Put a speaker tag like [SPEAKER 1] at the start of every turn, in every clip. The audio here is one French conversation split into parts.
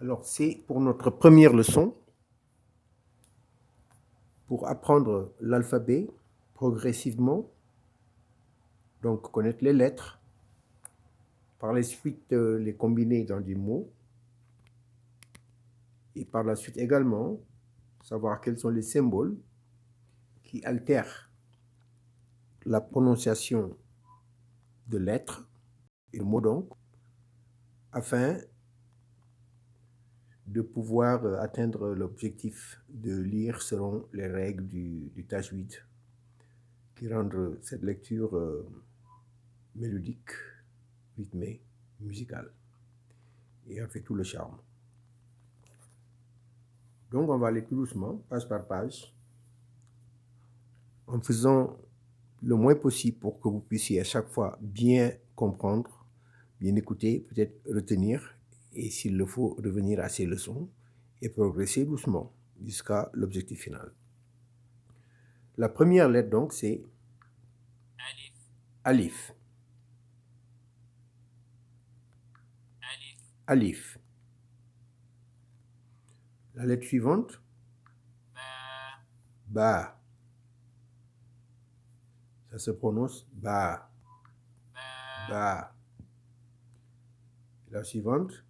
[SPEAKER 1] Alors, c'est pour notre première leçon, pour apprendre l'alphabet progressivement, donc connaître les lettres, par la suite les combiner dans des mots, et par la suite également savoir quels sont les symboles qui altèrent la prononciation de lettres et de mots donc, afin de pouvoir atteindre l'objectif de lire selon les règles du tajwid qui rendent cette lecture mélodique, rythmée, musicale et en fait tout le charme. Donc on va aller tout doucement, page par page, en faisant le moins possible pour que vous puissiez à chaque fois bien comprendre, bien écouter, peut-être retenir, et s'il le faut, revenir à ces leçons et progresser doucement jusqu'à l'objectif final. La première lettre donc c'est Alif. Alif. La lettre suivante, Ba. Ça se prononce Ba. Ba. La suivante,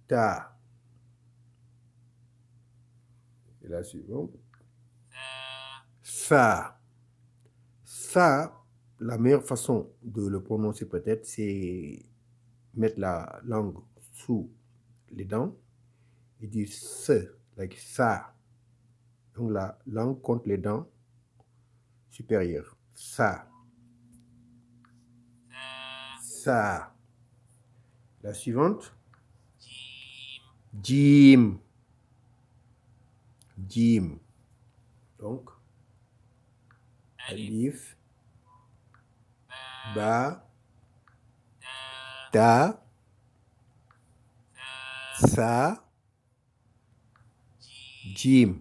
[SPEAKER 1] Ta. Et la suivante, Sa. Sa, la meilleure façon de le prononcer peut-être, c'est mettre la langue sous les dents et dire se, like ça. Donc la langue contre les dents supérieures. Ça. Ça. La suivante, Jim. Jim. Donc, Alif, Ba, Ta, Sa, Jim.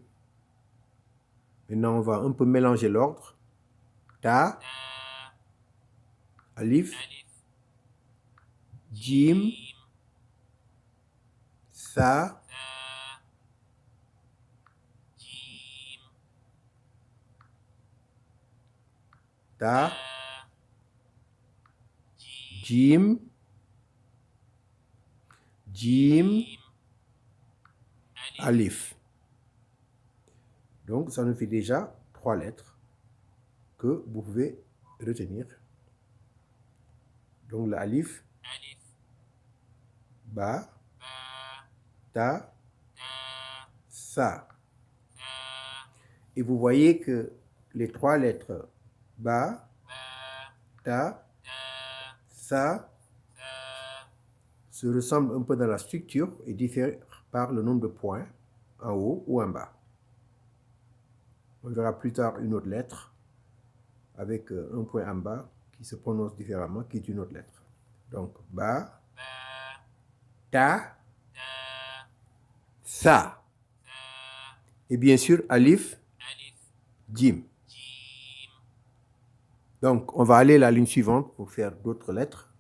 [SPEAKER 1] Maintenant, on va un peu mélanger l'ordre. Ta, Alif, Jim, Sa, Ta, Jim, Jim, Alif. Donc, ça nous fait déjà 3 lettres que vous pouvez retenir. Donc, le Alif, Ba, Ta, Sa. Et vous voyez que les 3 lettres Ba, Ta, Sa se ressemblent un peu dans la structure et diffèrent par le nombre de points en haut ou en bas. On verra plus tard une autre lettre avec un point en bas qui se prononce différemment, qui est une autre lettre. Donc, Ba, Ta, Sa. Et bien sûr, Alif, Jim. Donc, on va aller à la ligne suivante pour faire d'autres lettres.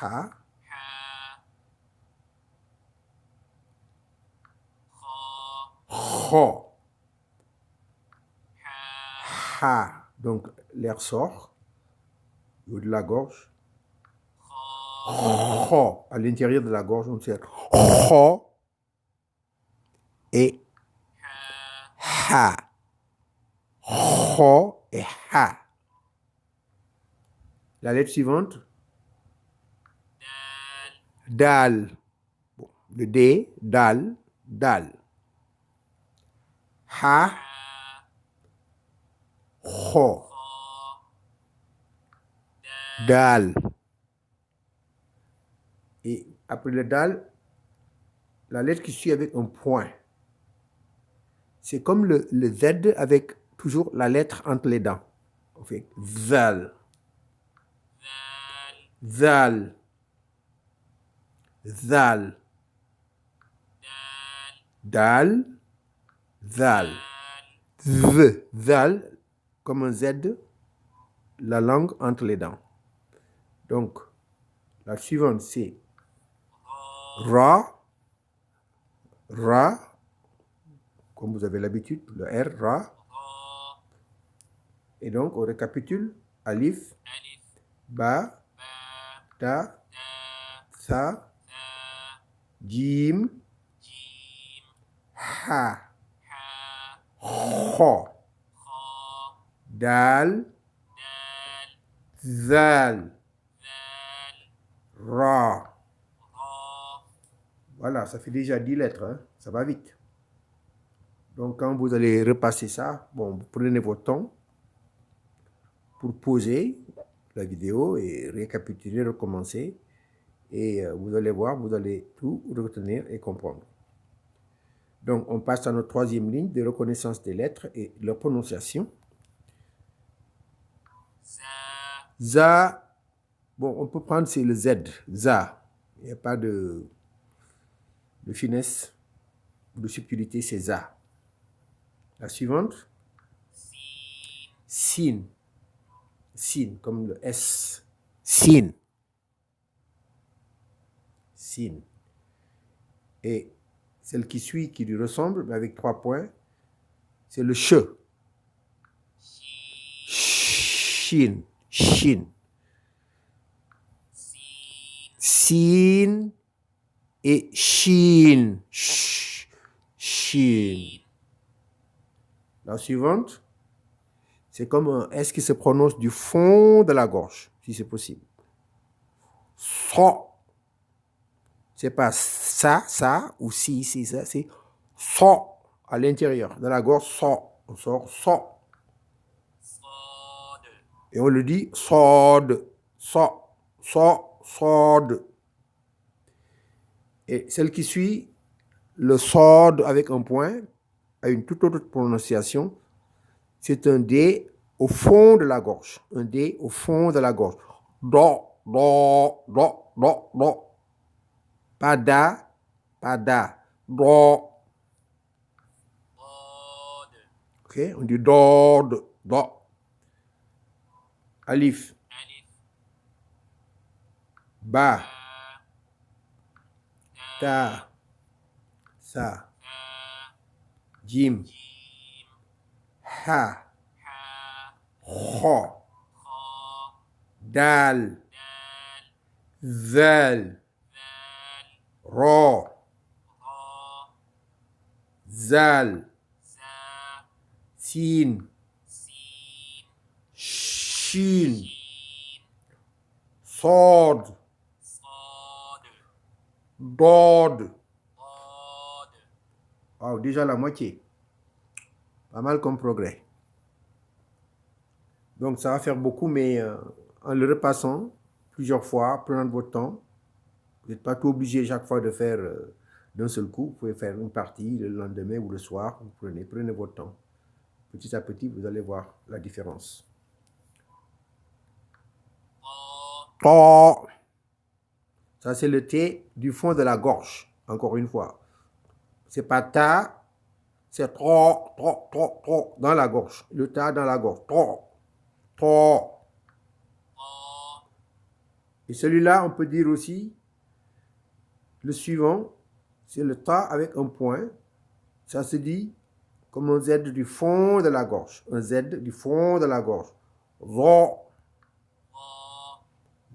[SPEAKER 1] Ha, Kho. Ha. Donc, l'air sort au haut de la gorge. Kho. À l'intérieur de la gorge, on sert Kho et Ha. Kho et Ha. La lettre suivante, Dal. Bon, le D, Dal, Dal. Ha, Kho. Dal. Et après le Dal, la lettre qui suit avec un point. C'est comme le Z avec toujours la lettre entre les dents. On fait Zal. Zal. Zal. Dal. Zal. Z. Zal, comme un Z, la langue entre les dents. Donc, la suivante, c'est Ra, ra, comme vous avez l'habitude, le R, ra. Et donc, on récapitule. Alif, ba, ta, sa, jim, ha, kho, dal, zal, ra. Voilà, ça fait déjà 10 lettres, hein? Ça va vite. Donc, quand vous allez repasser ça, bon, vous prenez votre temps pour poser la vidéo et récapituler, recommencer. Et vous allez voir, vous allez tout retenir et comprendre. Donc, on passe à notre troisième ligne de reconnaissance des lettres et leur prononciation. Za, bon, on peut prendre, c'est le Z, za. Il n'y a pas de finesse, de subtilité, c'est za. La suivante, sin. Sin, comme le S. Sin. Sin. Et celle qui suit, qui lui ressemble, mais avec 3 points, c'est le che. Shin. Shin. Sin et shin. Shin. La suivante, c'est comme un S qui se prononce du fond de la gorge, si c'est possible. So. C'est pas ça, ou si, ça, c'est so à l'intérieur de la gorge, so. On sort so. Et on le dit sod. So, sod. Et celle qui suit, le sod avec un point, a une toute autre prononciation. C'est un D au fond de la gorge. Un D au fond de la gorge. Do. Pas da, do. Ok, on dit do. Alif. Ba. Ta. Sa. Jim. Ha. Kho. Dal. Zal. Ro. Zal. Sin. Shin. Sod. Dod. Wow, déjà la moitié. Pas mal comme progrès. Donc ça va faire beaucoup, mais en le repassant plusieurs fois, prenant votre temps, vous n'êtes pas tout obligé chaque fois de faire d'un seul coup. Vous pouvez faire une partie le lendemain ou le soir. Vous prenez votre temps. Petit à petit, vous allez voir la différence. To. Ça, c'est le T du fond de la gorge. Encore une fois. C'est pas ta, c'est trop, dans la gorge. Le ta dans la gorge. Trop. Et celui-là, on peut dire aussi, le suivant, c'est le ta avec un point. Ça se dit comme un Z du fond de la gorge. Un Z du fond de la gorge. Zo.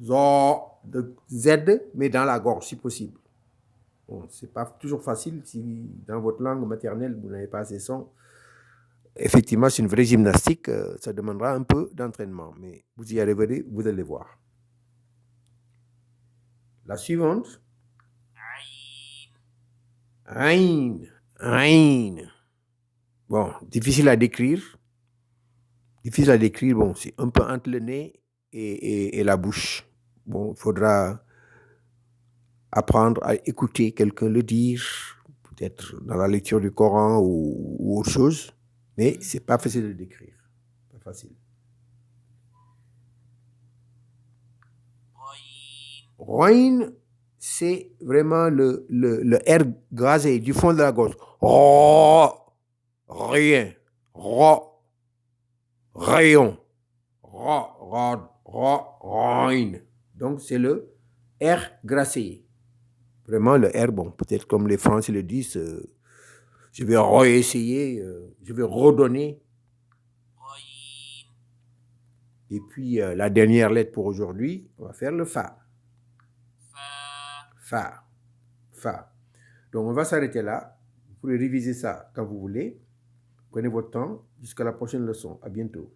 [SPEAKER 1] Zo. De Z, mais dans la gorge, si possible. Bon, c'est pas toujours facile si dans votre langue maternelle, vous n'avez pas ces sons. Effectivement, c'est une vraie gymnastique. Ça demandera un peu d'entraînement, mais vous y arriverez, vous allez voir. La suivante. Aïn. Bon, difficile à décrire. Bon, c'est un peu entre le nez et la bouche. Bon, il faudra apprendre à écouter quelqu'un le dire, peut-être dans la lecture du Coran ou autre chose, mais c'est pas facile de décrire. Pas facile. Roin, c'est vraiment le R gazé du fond de la gorge. Ro, rien. Ro, rayon. Roin. Donc, c'est le R grassé. Vraiment, le R, bon, peut-être comme les Français le disent, je vais réessayer, je vais redonner. Et puis, la dernière lettre pour aujourd'hui, on va faire le Fa. Fa. Fa. Donc, on va s'arrêter là. Vous pouvez réviser ça quand vous voulez. Prenez votre temps. Jusqu'à la prochaine leçon. À bientôt.